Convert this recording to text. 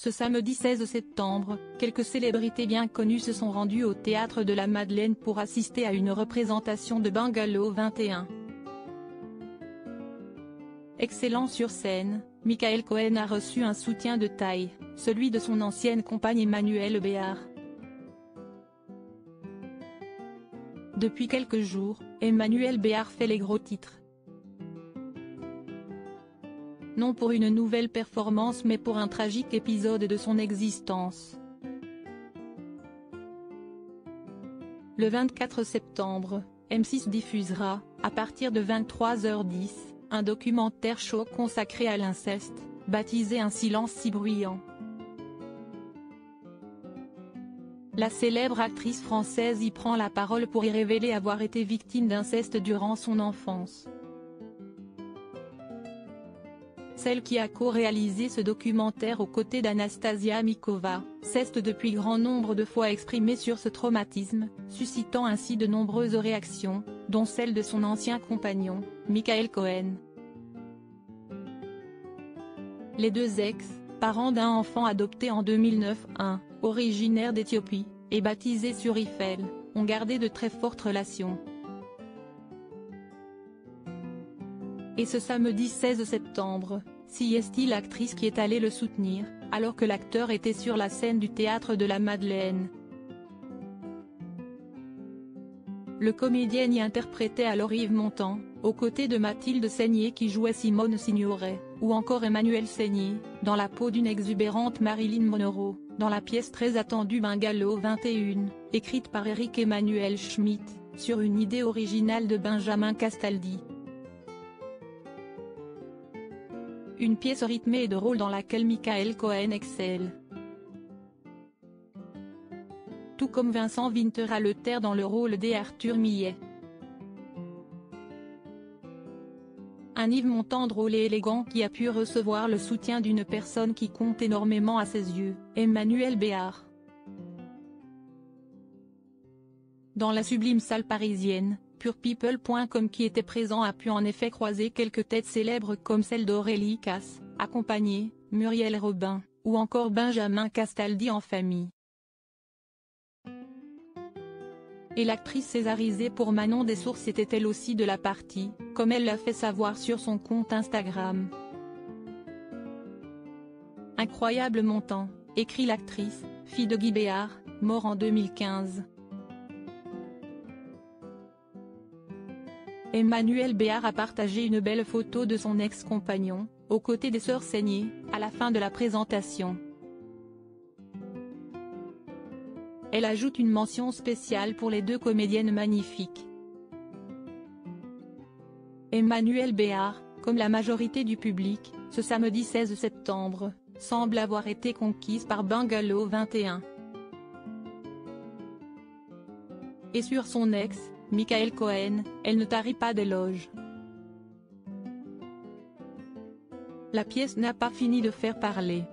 Ce samedi 16 septembre, quelques célébrités bien connues se sont rendues au Théâtre de la Madeleine pour assister à une représentation de Bungalow 21. Excellent sur scène, Michael Cohen a reçu un soutien de taille, celui de son ancienne compagne Emmanuelle Béard. Depuis quelques jours, Emmanuelle Béard fait les gros titres. Non pour une nouvelle performance mais pour un tragique épisode de son existence. Le 24 septembre, M6 diffusera, à partir de 23h10, un documentaire chaud consacré à l'inceste, baptisé Un silence si bruyant. La célèbre actrice française y prend la parole pour y révéler avoir été victime d'inceste durant son enfance. Celle qui a co-réalisé ce documentaire aux côtés d'Anastasia Mikova, s'est depuis grand nombre de fois exprimée sur ce traumatisme, suscitant ainsi de nombreuses réactions, dont celle de son ancien compagnon, Michael Cohen. Les deux ex, parents d'un enfant adopté en 2009, originaire d'Éthiopie, et baptisé sur Eiffel, ont gardé de très fortes relations. Et ce samedi 16 septembre, si est-il l'actrice qui est allée le soutenir, alors que l'acteur était sur la scène du Théâtre de la Madeleine. Le comédien y interprétait alors Yves Montand, aux côtés de Mathilde Seigner qui jouait Simone Signoret, ou encore Emmanuelle Seigner, dans la peau d'une exubérante Marilyn Monroe, dans la pièce très attendue Bungalow 21, écrite par Eric Emmanuel Schmitt, sur une idée originale de Benjamin Castaldi. Une pièce rythmée et drôle dans laquelle Michael Cohen excelle. Tout comme Vincent Winter dans le rôle d'Arthur Millet. Un Yves Montand drôle et élégant qui a pu recevoir le soutien d'une personne qui compte énormément à ses yeux, Emmanuelle Béard. Dans la sublime salle parisienne, purepeople.com qui était présent a pu en effet croiser quelques têtes célèbres comme celle d'Aurélie Casse, accompagnée, Muriel Robin, ou encore Benjamin Castaldi en famille. Et l'actrice césarisée pour Manon Dessources était elle aussi de la partie, comme elle l'a fait savoir sur son compte Instagram. Incroyable montant, écrit l'actrice, fille de Guy Béard, mort en 2015. Emmanuelle Béard a partagé une belle photo de son ex-compagnon, aux côtés des sœurs Seigner, à la fin de la présentation. Elle ajoute une mention spéciale pour les deux comédiennes magnifiques. Emmanuelle Béard, comme la majorité du public, ce samedi 16 septembre, semble avoir été conquise par Bungalow 21. Et sur son ex, Michael Cohen, elle ne tarit pas d'éloges. La pièce n'a pas fini de faire parler.